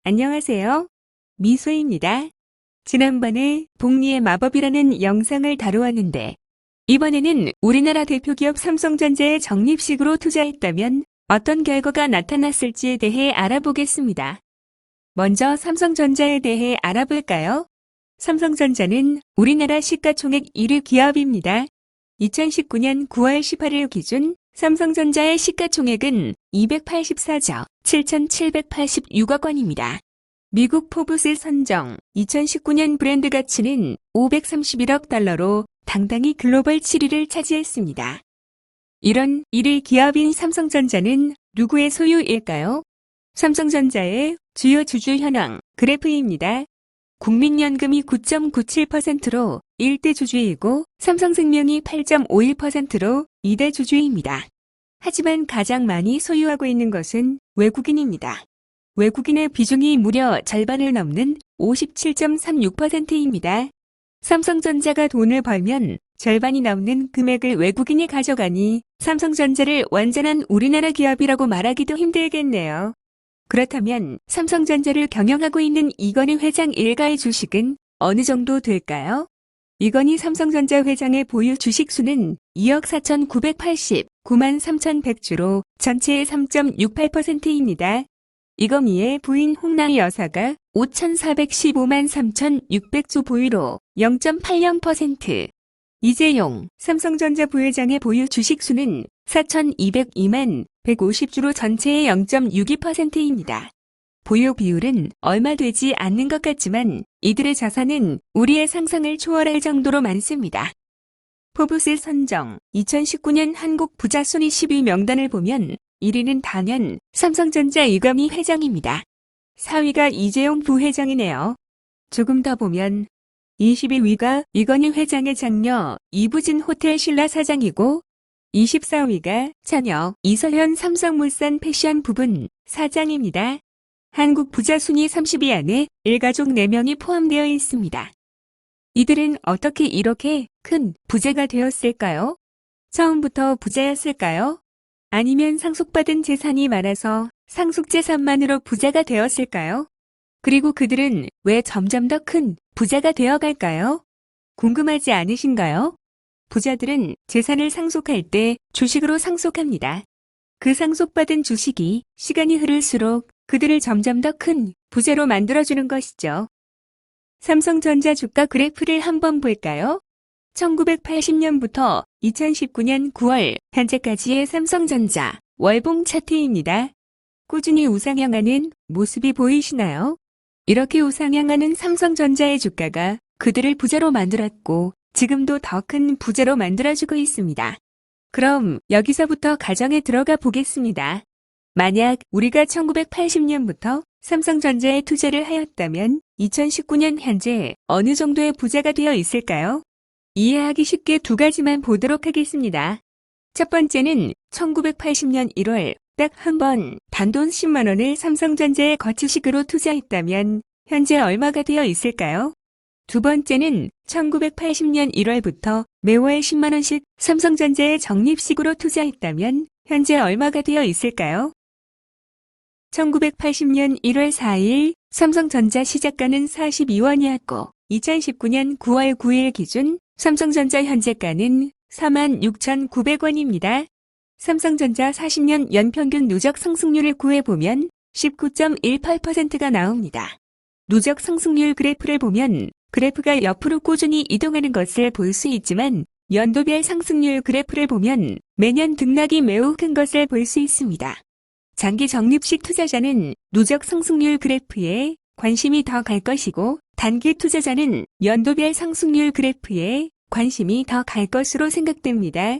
안녕하세요. 미소입니다. 지난번에 복리의 마법이라는 영상을 다루었는데 이번에는 우리나라 대표기업 삼성전자에 적립식으로 투자했다면 어떤 결과가 나타났을지에 대해 알아보겠습니다. 먼저 삼성전자에 대해 알아볼까요? 삼성전자는 우리나라 시가총액 1위 기업입니다. 2019년 9월 18일 기준 삼성전자의 시가총액은 284조 7,786억 원입니다. 미국 포브스 선정 2019년 브랜드 가치는 531억 달러로 당당히 글로벌 7위를 차지했습니다. 이런 1위 기업인 삼성전자는 누구의 소유일까요? 삼성전자의 주요 주주 현황 그래프입니다. 국민연금이 9.97%로 1대 주주이고 삼성생명이 8.51%로 2대 주주입니다. 하지만 가장 많이 소유하고 있는 것은 외국인입니다. 외국인의 비중이 무려 절반을 넘는 57.36%입니다. 삼성전자가 돈을 벌면 절반이 넘는 금액을 외국인이 가져가니 삼성전자를 완전한 우리나라 기업이라고 말하기도 힘들겠네요. 그렇다면 삼성전자를 경영하고 있는 이건희 회장 일가의 주식은 어느 정도 될까요? 이건희 삼성전자 회장의 보유 주식수는 2억 4,989만 3,100주로 전체의 3.68%입니다. 이건희의 부인 홍나희 여사가 5,415만 3,600주 보유로 0.80%, 이재용 삼성전자 부회장의 보유 주식수는 4,202만 150주로 전체의 0.62%입니다. 보유 비율은 얼마 되지 않는 것 같지만 이들의 자산은 우리의 상상을 초월할 정도로 많습니다. 포브스 선정 2019년 한국 부자 순위 10위 명단을 보면 1위는 단연 삼성전자 이건희 회장입니다. 4위가 이재용 부회장이네요. 조금 더 보면 22위가 이건희 회장의 장녀 이부진 호텔 신라 사장이고 24위가 자녀 이서현 삼성물산 패션 부분 사장입니다. 한국 부자 순위 30위 안에 일가족 4명이 포함되어 있습니다. 이들은 어떻게 이렇게 큰 부자가 되었을까요? 처음부터 부자였을까요? 아니면 상속받은 재산이 많아서 상속재산만으로 부자가 되었을까요? 그리고 그들은 왜 점점 더 큰 부자가 되어갈까요? 궁금하지 않으신가요? 부자들은 재산을 상속할 때 주식으로 상속합니다. 그 상속받은 주식이 시간이 흐를수록 그들을 점점 더 큰 부자로 만들어주는 것이죠. 삼성전자 주가 그래프를 한번 볼까요? 1980년부터 2019년 9월 현재까지의 삼성전자 월봉 차트입니다. 꾸준히 우상향하는 모습이 보이시나요? 이렇게 우상향하는 삼성전자의 주가가 그들을 부자로 만들었고 지금도 더 큰 부자로 만들어주고 있습니다. 그럼 여기서부터 가정에 들어가 보겠습니다. 만약 우리가 1980년부터 삼성전자에 투자를 하였다면 2019년 현재 어느 정도의 부자가 되어 있을까요? 이해하기 쉽게 두 가지만 보도록 하겠습니다. 첫 번째는 1980년 1월 딱 한 번 단돈 10만 원을 삼성전자에 거치식으로 투자했다면 현재 얼마가 되어 있을까요? 두 번째는 1980년 1월부터 매월 10만 원씩 삼성전자에 적립식으로 투자했다면 현재 얼마가 되어 있을까요? 1980년 1월 4일 삼성전자 시작가는 42원이었고 2019년 9월 9일 기준 삼성전자 현재가는 46,900원입니다. 삼성전자 40년 연평균 누적 상승률을 구해보면 19.18%가 나옵니다. 누적 상승률 그래프를 보면 그래프가 옆으로 꾸준히 이동하는 것을 볼 수 있지만 연도별 상승률 그래프를 보면 매년 등락이 매우 큰 것을 볼 수 있습니다. 장기 적립식 투자자는 누적 상승률 그래프에 관심이 더 갈 것이고 단기 투자자는 연도별 상승률 그래프에 관심이 더 갈 것으로 생각됩니다.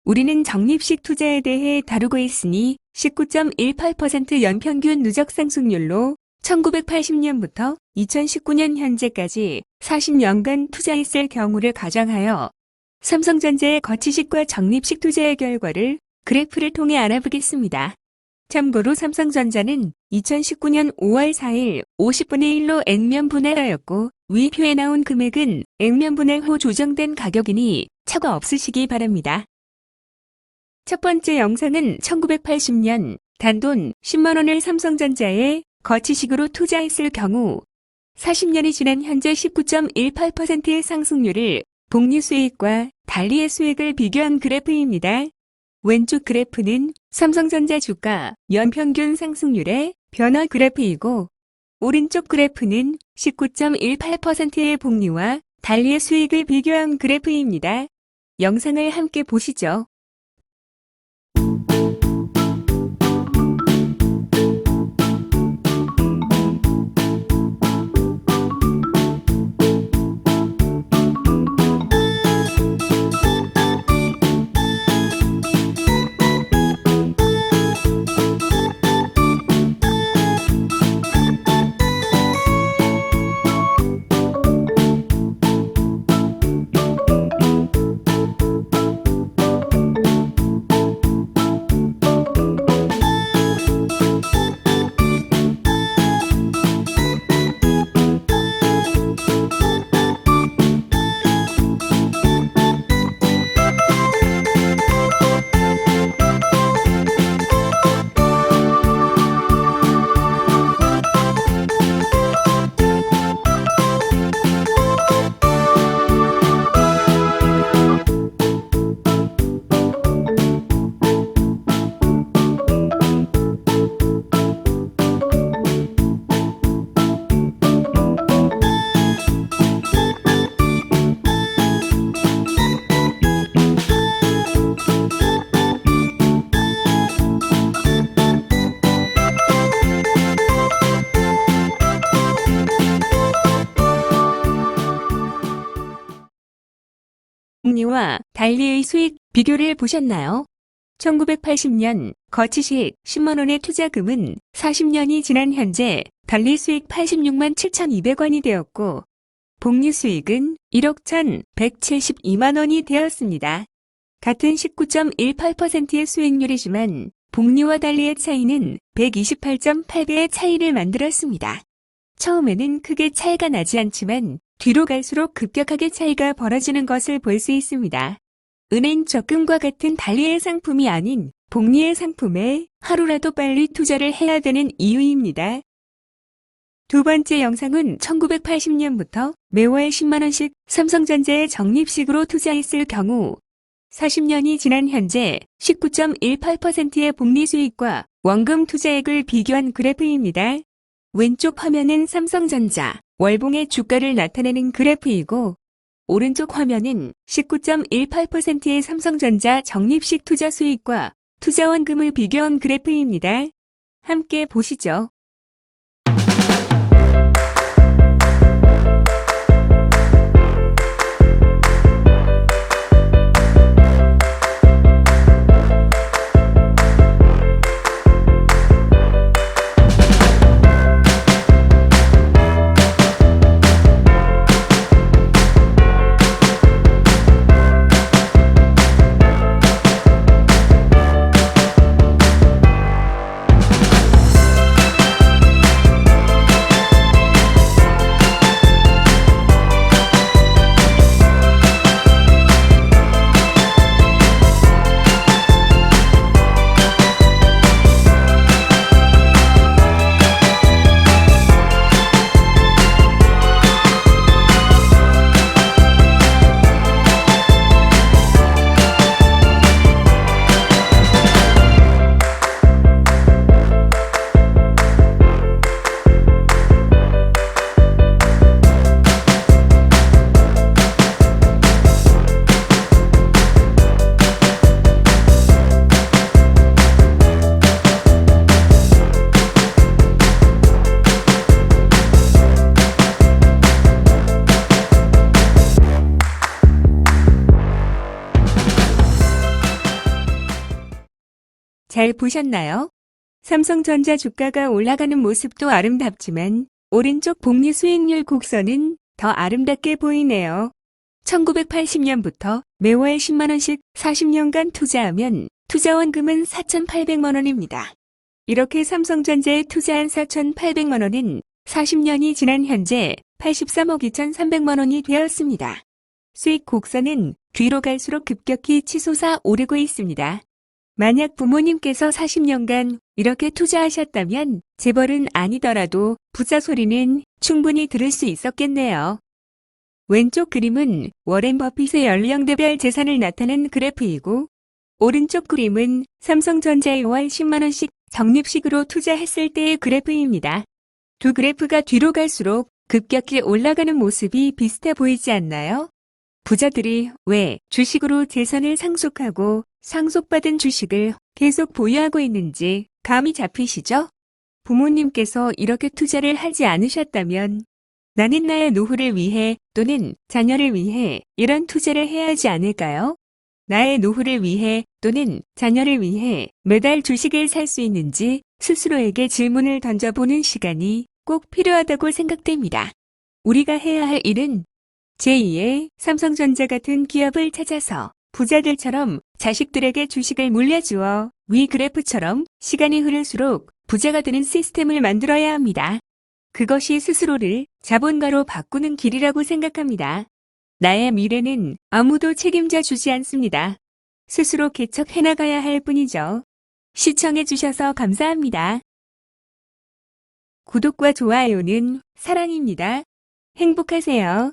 우리는 적립식 투자에 대해 다루고 있으니 19.18% 연평균 누적 상승률로 1980년부터 2019년 현재까지 40년간 투자했을 경우를 가정하여 삼성전자의 거치식과 적립식 투자의 결과를 그래프를 통해 알아보겠습니다. 참고로 삼성전자는 2019년 5월 4일 50분의 1로 액면 분할하였고 위 표에 나온 금액은 액면 분할 후 조정된 가격이니 착오 없으시기 바랍니다. 첫 번째 영상은 1980년 단돈 10만 원을 삼성전자에 거치식으로 투자했을 경우 40년이 지난 현재 19.18%의 상승률을 복리 수익과 달리의 수익을 비교한 그래프입니다. 왼쪽 그래프는 삼성전자 주가 연평균 상승률의 변화 그래프이고 오른쪽 그래프는 19.18%의 복리와 달리의 수익을 비교한 그래프입니다. 영상을 함께 보시죠. 복리와 달리의 수익 비교를 보셨나요? 1980년 거치식 10만원의 투자금은 40년이 지난 현재 달리 수익 86만 7,200원이 되었고 복리 수익은 1억 1,172만원이 되었습니다. 같은 19.18%의 수익률이지만 복리와 달리의 차이는 128.8배의 차이를 만들었습니다. 처음에는 크게 차이가 나지 않지만 뒤로 갈수록 급격하게 차이가 벌어지는 것을 볼 수 있습니다. 은행 적금과 같은 달리의 상품이 아닌 복리의 상품에 하루라도 빨리 투자를 해야 되는 이유입니다. 두 번째 영상은 1980년부터 매월 10만원씩 삼성전자에 적립식으로 투자했을 경우 40년이 지난 현재 19.18%의 복리 수익과 원금 투자액을 비교한 그래프입니다. 왼쪽 화면은 삼성전자 월봉의 주가를 나타내는 그래프이고 오른쪽 화면은 19.18%의 삼성전자 적립식 투자 수익과 투자원금을 비교한 그래프입니다. 함께 보시죠. 잘 보셨나요? 삼성전자 주가가 올라가는 모습도 아름답지만 오른쪽 복리 수익률 곡선은 더 아름답게 보이네요. 1980년부터 매월 10만원씩 40년간 투자하면 투자원금은 4,800만원입니다. 이렇게 삼성전자에 투자한 4,800만원은 40년이 지난 현재 83억 2,300만원이 되었습니다. 수익 곡선은 뒤로 갈수록 급격히 치솟아 오르고 있습니다. 만약 부모님께서 40년간 이렇게 투자하셨다면 재벌은 아니더라도 부자 소리는 충분히 들을 수 있었겠네요. 왼쪽 그림은 워렌 버핏의 연령대별 재산을 나타낸 그래프이고 오른쪽 그림은 삼성전자에 월 10만 원씩 적립식으로 투자했을 때의 그래프입니다. 두 그래프가 뒤로 갈수록 급격히 올라가는 모습이 비슷해 보이지 않나요? 부자들이 왜 주식으로 재산을 상속하고 상속받은 주식을 계속 보유하고 있는지 감이 잡히시죠? 부모님께서 이렇게 투자를 하지 않으셨다면 나는 나의 노후를 위해 또는 자녀를 위해 이런 투자를 해야 하지 않을까요? 나의 노후를 위해 또는 자녀를 위해 매달 주식을 살 수 있는지 스스로에게 질문을 던져보는 시간이 꼭 필요하다고 생각됩니다. 우리가 해야 할 일은 제2의 삼성전자 같은 기업을 찾아서 부자들처럼 자식들에게 주식을 물려주어 위 그래프처럼 시간이 흐를수록 부자가 되는 시스템을 만들어야 합니다. 그것이 스스로를 자본가로 바꾸는 길이라고 생각합니다. 나의 미래는 아무도 책임져 주지 않습니다. 스스로 개척해 나가야 할 뿐이죠. 시청해 주셔서 감사합니다. 구독과 좋아요는 사랑입니다. 행복하세요.